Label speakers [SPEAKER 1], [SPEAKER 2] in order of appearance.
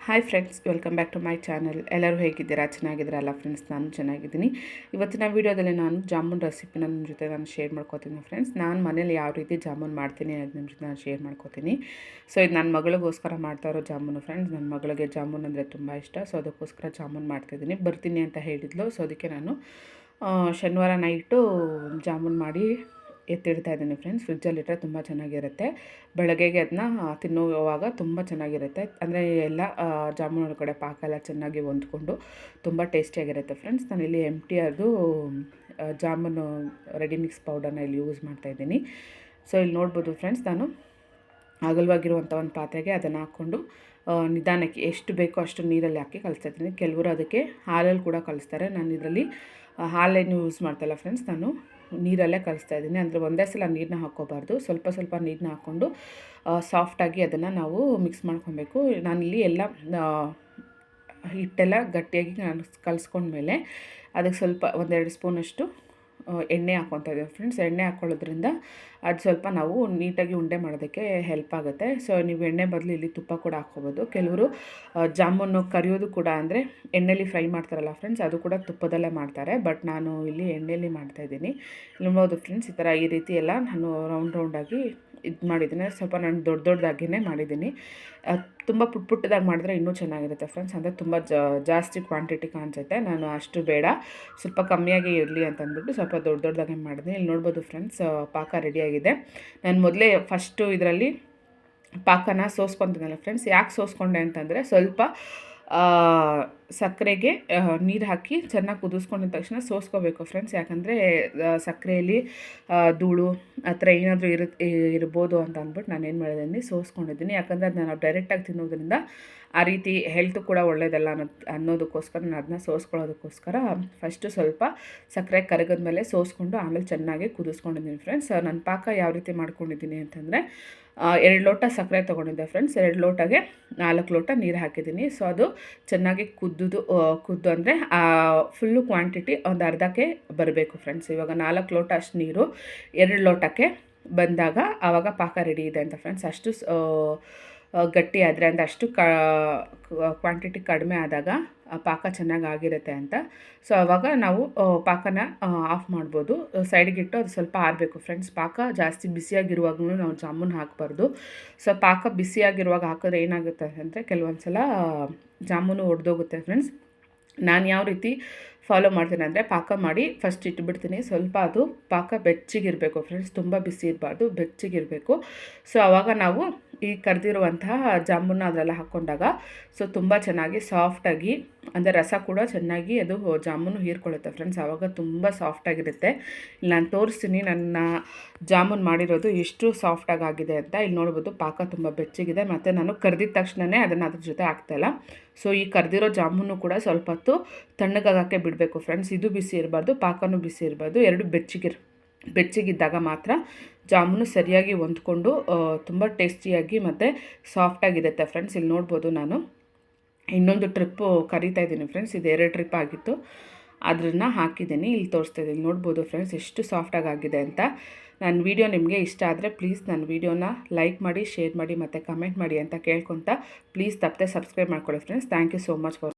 [SPEAKER 1] Hi friends, welcome back to my channel. ಎಲ್ಲರೂ ಹೇಗಿದ್ದೀರಾ? ಚೆನ್ನಾಗಿದ್ದೀರಲ್ಲ ಫ್ರೆಂಡ್ಸ್? ನಾನು ಚೆನ್ನಾಗಿದ್ದೀನಿ. ಇವತ್ತಿನ ವೀಡಿಯೋದಲ್ಲಿ ನಾನು ಜಾಮೂನ್ ರೆಸಿಪಿನ ನಿಮ್ಮ ಜೊತೆ ನಾನು ಶೇರ್ ಮಾಡ್ಕೋತೀನಿ ಫ್ರೆಂಡ್ಸ್. ನಾನು ಮನೇಲಿ ಯಾವ ರೀತಿ ಜಾಮೂನ್ ಮಾಡ್ತೀನಿ ಅದು ನಿಮ್ಮ ಜೊತೆ ನಾನು ಶೇರ್ ಮಾಡ್ಕೋತೀನಿ. ಸೊ ಇದು ನನ್ನ ಮಗಳಿಗೋಸ್ಕರ ಮಾಡ್ತಾ ಇರೋ ಜಾಮೂನು ಫ್ರೆಂಡ್ಸ್. ನನ್ನ ಮಗಳಿಗೆ ಜಾಮೂನ್ ಅಂದರೆ ತುಂಬ ಇಷ್ಟ. ಸೊ ಅದಕ್ಕೋಸ್ಕರ ಜಾಮೂನ್ ಮಾಡ್ತಾಯಿದ್ದೀನಿ. ಬರ್ತೀನಿ ಅಂತ ಹೇಳಿದ್ಲು. ಸೊ ಅದಕ್ಕೆ ನಾನು ಶನಿವಾರ ನೈಟು ಜಾಮೂನ್ ಮಾಡಿ ಎತ್ತಿಡ್ತಾ ಇದ್ದೀನಿ ಫ್ರೆಂಡ್ಸ್. ಫ್ರಿಜ್ಜಲ್ಲಿಟ್ಟರೆ ತುಂಬ ಚೆನ್ನಾಗಿರುತ್ತೆ. ಬೆಳಗ್ಗೆಗೆ ಅದನ್ನ ತಿನ್ನುವಾಗ ತುಂಬ ಚೆನ್ನಾಗಿರುತ್ತೆ. ಅಂದರೆ ಎಲ್ಲ ಜಾಮೂನ್ ಒಳಗಡೆ ಪಾಕ ಎಲ್ಲ ಚೆನ್ನಾಗಿ ಹೊಂದ್ಕೊಂಡು ತುಂಬ ಟೇಸ್ಟಿಯಾಗಿರುತ್ತೆ ಫ್ರೆಂಡ್ಸ್. ನಾನಿಲ್ಲಿ ಅದು ಜಾಮೂನು ರೆಡಿ ಮಿಕ್ಸ್ ಪೌಡರ್ನ ಇಲ್ಲಿ ಯೂಸ್ ಮಾಡ್ತಾಯಿದ್ದೀನಿ. ಸೊ ಇಲ್ಲಿ ನೋಡ್ಬೋದು ಫ್ರೆಂಡ್ಸ್, ನಾನು ಅಗಲವಾಗಿರುವಂಥ ಒಂದು ಪಾತ್ರೆಗೆ ಅದನ್ನು ಹಾಕ್ಕೊಂಡು ನಿಧಾನಕ್ಕೆ ಎಷ್ಟು ಬೇಕೋ ಅಷ್ಟು ನೀರಲ್ಲಿ ಹಾಕಿ ಕಲಿಸ್ತಾಯಿದ್ದೀನಿ. ಕೆಲವರು ಅದಕ್ಕೆ ಹಾಲಲ್ಲಿ ಕೂಡ ಕಲಿಸ್ತಾರೆ. ನಾನು ಇದರಲ್ಲಿ ಹಾಲೇನು ಯೂಸ್ ಮಾಡ್ತಾಯಿಲ್ಲ ಫ್ರೆಂಡ್ಸ್. ನಾನು ನೀರಲ್ಲೇ ಕಲಿಸ್ತಾ ಇದ್ದೀನಿ. ಅಂದರೆ ಒಂದೇ ಸಲ ನೀರನ್ನ ಹಾಕ್ಕೋಬಾರ್ದು. ಸ್ವಲ್ಪ ಸ್ವಲ್ಪ ನೀರನ್ನ ಹಾಕ್ಕೊಂಡು ಸಾಫ್ಟಾಗಿ ಅದನ್ನು ನಾವು ಮಿಕ್ಸ್ ಮಾಡ್ಕೊಬೇಕು. ನಾನಿಲ್ಲಿ ಎಲ್ಲ ಹಿಟ್ಟೆಲ್ಲ ಗಟ್ಟಿಯಾಗಿ ನಾನು ಕಲಿಸ್ಕೊಂಡ್ಮೇಲೆ ಅದಕ್ಕೆ ಸ್ವಲ್ಪ 1-2 ಸ್ಪೂನಷ್ಟು ಎಣ್ಣೆ ಹಾಕ್ಕೊತಾ ಇದ್ದೀವಿ ಫ್ರೆಂಡ್ಸ್. ಎಣ್ಣೆ ಹಾಕ್ಕೊಳ್ಳೋದ್ರಿಂದ ಅದು ಸ್ವಲ್ಪ ನಾವು ನೀಟಾಗಿ ಉಂಡೆ ಮಾಡೋದಕ್ಕೆ ಹೆಲ್ಪ್ ಆಗುತ್ತೆ. ಸೊ ನೀವು ಎಣ್ಣೆ ಬದಲು ಇಲ್ಲಿ ತುಪ್ಪ ಕೂಡ ಹಾಕ್ಕೋಬೋದು. ಕೆಲವರು ಜಾಮೂನು ಕರಿಯೋದು ಕೂಡ ಅಂದರೆ ಎಣ್ಣೆಲಿ ಫ್ರೈ ಮಾಡ್ತಾರಲ್ಲ ಫ್ರೆಂಡ್ಸ್, ಅದು ಕೂಡ ತುಪ್ಪದಲ್ಲೇ ಮಾಡ್ತಾರೆ. ಬಟ್ ನಾನು ಇಲ್ಲಿ ಎಣ್ಣೆಯಲ್ಲಿ ಮಾಡ್ತಾಯಿದ್ದೀನಿ. ನೋಡ್ಬೋದು ಫ್ರೆಂಡ್ಸ್, ಈ ರೀತಿ ಎಲ್ಲ ನಾನು ರೌಂಡಾಗಿ ಇದು ಮಾಡಿದ್ದೀನಿ. ಸ್ವಲ್ಪ ನಾನು ದೊಡ್ಡದಾಗಿಯೇ ಮಾಡಿದ್ದೀನಿ. ತುಂಬ ಪುಟ್ಟದಾಗಿ ಮಾಡಿದ್ರೆ ಇನ್ನೂ ಚೆನ್ನಾಗಿರುತ್ತೆ ಫ್ರೆಂಡ್ಸ್. ಅಂದರೆ ತುಂಬ ಜಾಸ್ತಿ ಕ್ವಾಂಟಿಟಿ ಕಾಣಿಸುತ್ತೆ. ನಾನು ಅಷ್ಟು ಬೇಡ, ಸ್ವಲ್ಪ ಕಮ್ಮಿಯಾಗಿ ಇರಲಿ ಅಂತ ಅಂದ್ಬಿಟ್ಟು ಸ್ವಲ್ಪ ದೊಡ್ಡದಾಗಿ ಮಾಡಿದ್ದೀನಿ. ಇಲ್ಲಿ ನೋಡ್ಬೋದು ಫ್ರೆಂಡ್ಸ್, ಪಾಕ ರೆಡಿಯಾಗಿದೆ. ನಾನು ಮೊದಲೇ ಫಸ್ಟು ಇದರಲ್ಲಿ ಪಾಕನ ಸೋಸ್ಕೊತೀನಲ್ಲ ಫ್ರೆಂಡ್ಸ್. ಯಾಕೆ ಸೋಸ್ಕೊಂಡೆ ಅಂತಂದರೆ ಸ್ವಲ್ಪ ಸಕ್ಕರೆಗೆ ನೀರು ಹಾಕಿ ಚೆನ್ನಾಗಿ ಕುದಿಸ್ಕೊಂಡಿದ ತಕ್ಷಣ ಸೋಸ್ಕೋಬೇಕು ಫ್ರೆಂಡ್ಸ್. ಯಾಕಂದರೆ ಸಕ್ಕರೆಯಲ್ಲಿ ಧೂಳು ಆ ಥರ ಏನಾದರೂ ಇರ್ಬೋದು ಅಂತ ಅಂದ್ಬಿಟ್ಟು ನಾನೇನು ಮಾಡಿದ್ದೀನಿ, ಸೋಸ್ಕೊಂಡಿದ್ದೀನಿ. ಯಾಕಂದರೆ ಅದನ್ನ ನಾವು ಡೈರೆಕ್ಟಾಗಿ ತಿನ್ನೋದ್ರಿಂದ ಆ ರೀತಿ ಹೆಲ್ತು ಕೂಡ ಒಳ್ಳೆಯದಲ್ಲ ಅನ್ನೋದಕ್ಕೋಸ್ಕರ ನಾನು ಅದನ್ನ ಸೋಸ್ಕೊಳ್ಳೋದಕ್ಕೋಸ್ಕರ ಫಸ್ಟು ಸ್ವಲ್ಪ ಸಕ್ಕರೆ ಕರಗಿದ ಮೇಲೆ ಸೋಸ್ಕೊಂಡು ಆಮೇಲೆ ಚೆನ್ನಾಗಿ ಕುದಿಸ್ಕೊಂಡಿದ್ದೀನಿ ಫ್ರೆಂಡ್ಸ್. ನಾನು ಪಾಕ ಯಾವ ರೀತಿ ಮಾಡ್ಕೊಂಡಿದ್ದೀನಿ ಅಂತಂದರೆ 2 ಲೋಟ ಸಕ್ಕರೆ ತೊಗೊಂಡಿದ್ದೆ ಫ್ರೆಂಡ್ಸ್. 2 ಲೋಟಗೆ 4 ಲೋಟ ನೀರು ಹಾಕಿದ್ದೀನಿ. ಸೊ ಅದು ಚೆನ್ನಾಗಿ ಕುದ್ದು ಅಂದರೆ ಫುಲ್ಲು ಕ್ವಾಂಟಿಟಿ ಒಂದು ಅರ್ಧಕ್ಕೆ ಬರಬೇಕು ಫ್ರೆಂಡ್ಸ್. ಇವಾಗ 4 ಲೋಟ ಅಷ್ಟು ನೀರು 2 ಲೋಟಕ್ಕೆ ಬಂದಾಗ ಆವಾಗ ಪಾಕ ರೆಡಿ ಇದೆ ಅಂತ ಫ್ರೆಂಡ್ಸ್. ಅಷ್ಟು ಗಟ್ಟಿ ಆದರೆ ಅಂದರೆ ಅಷ್ಟು ಕ್ವಾಂಟಿಟಿ ಕಡಿಮೆ ಆದಾಗ ಪಾಕ ಚೆನ್ನಾಗಿ ಆಗಿರುತ್ತೆ ಅಂತ. ಸೊ ಆವಾಗ ನಾವು ಪಾಕನ ಆಫ್ ಮಾಡ್ಬೋದು. ಸೈಡಿಗಿಟ್ಟು ಅದು ಸ್ವಲ್ಪ ಆರಬೇಕು ಫ್ರೆಂಡ್ಸ್. ಪಾಕ ಜಾಸ್ತಿ ಬಿಸಿಯಾಗಿರುವಾಗಲೂ ನಾವು ಜಾಮೂನ್ ಹಾಕಬಾರ್ದು. ಸೊ ಪಾಕ ಬಿಸಿಯಾಗಿರುವಾಗ ಹಾಕಿದ್ರೆ ಏನಾಗುತ್ತೆ ಅಂದರೆ ಕೆಲವೊಂದು ಸಲ ಜಾಮೂನು ಒಡೆದೋಗುತ್ತೆ ಫ್ರೆಂಡ್ಸ್. ನಾನು ಯಾವ ರೀತಿ ಫಾಲೋ ಮಾಡ್ತೀನಿ ಅಂದರೆ ಪಾಕ ಮಾಡಿ ಫಸ್ಟ್ ಇಟ್ಬಿಡ್ತೀನಿ. ಸ್ವಲ್ಪ ಅದು ಪಾಕ ಬೆಚ್ಚಗಿರಬೇಕು ಫ್ರೆಂಡ್ಸ್, ತುಂಬ ಬಿಸಿ ಇರಬಾರ್ದು, ಬೆಚ್ಚಗಿರಬೇಕು. ಸೊ ಆವಾಗ ನಾವು ಈ ಕರೆದಿರುವಂತಹ ಜಾಮೂನ ಅದರೆಲ್ಲ ಹಾಕ್ಕೊಂಡಾಗ ಸೊ ತುಂಬ ಚೆನ್ನಾಗಿ ಸಾಫ್ಟಾಗಿ, ಅಂದರೆ ರಸ ಕೂಡ ಚೆನ್ನಾಗಿ ಅದು ಜಾಮೂನು ಹೀರ್ಕೊಳ್ಳುತ್ತೆ ಫ್ರೆಂಡ್ಸ್. ಆವಾಗ ತುಂಬ ಸಾಫ್ಟಾಗಿರುತ್ತೆ. ಇಲ್ಲಿ ನಾನು ತೋರಿಸ್ತೀನಿ ನನ್ನ ಜಾಮೂನ್ ಮಾಡಿರೋದು ಎಷ್ಟು ಸಾಫ್ಟಾಗಿ ಆಗಿದೆ ಅಂತ. ಇಲ್ಲಿ ನೋಡ್ಬೋದು ಪಾಕ ತುಂಬ ಬೆಚ್ಚಗಿದೆ. ಮತ್ತು ನಾನು ಕರೆದಿದ ತಕ್ಷಣವೇ ಅದನ್ನು ಅದ್ರ ಜೊತೆ ಹಾಕ್ತಾಯಿಲ್ಲ. ಸೊ ಈ ಕರೆದಿರೋ ಜಾಮೂನು ಕೂಡ ಸ್ವಲ್ಪ ಹೊತ್ತು ತಣ್ಣಗಾಗಕ್ಕೆ ಬಿಡಬೇಕು ಫ್ರೆಂಡ್ಸ್. ಇದು ಬಿಸಿ ಇರಬಾರ್ದು, ಪಾಕನೂ ಬಿಸಿ ಇರಬಾರ್ದು. ಎರಡು ಬೆಚ್ಚಗಿದ್ದಾಗ ಮಾತ್ರ ಜಾಮೂನು ಸರಿಯಾಗಿ ಹೊಂದ್ಕೊಂಡು ತುಂಬ ಟೇಸ್ಟಿಯಾಗಿ ಮತ್ತು ಸಾಫ್ಟಾಗಿರುತ್ತೆ ಫ್ರೆಂಡ್ಸ್. ಇಲ್ಲಿ ನೋಡ್ಬೋದು, ನಾನು ಇನ್ನೊಂದು ಟ್ರಿಪ್ಪು ಕರಿತಾ ಇದ್ದೀನಿ ಫ್ರೆಂಡ್ಸ್. ಇದು 2 ಟ್ರಿಪ್ ಆಗಿತ್ತು, ಅದನ್ನು ಹಾಕಿದ್ದೀನಿ. ಇಲ್ಲಿ ತೋರಿಸ್ತಾ ಇದ್ದೀನಿ, ನೋಡ್ಬೋದು ಫ್ರೆಂಡ್ಸ್ ಎಷ್ಟು ಸಾಫ್ಟಾಗಿ ಆಗಿದೆ ಅಂತ. ನನ್ನ ವೀಡಿಯೋ ನಿಮಗೆ ಇಷ್ಟ ಆದರೆ ಪ್ಲೀಸ್ ನನ್ನ ವೀಡಿಯೋನ ಲೈಕ್ ಮಾಡಿ, ಶೇರ್ ಮಾಡಿ ಮತ್ತು ಕಮೆಂಟ್ ಮಾಡಿ ಅಂತ ಕೇಳ್ಕೊತ ಪ್ಲೀಸ್ ತಪ್ಪದೆ ಸಬ್ಸ್ಕ್ರೈಬ್ ಮಾಡ್ಕೊಳ್ಳಿ friends. Thank you so much for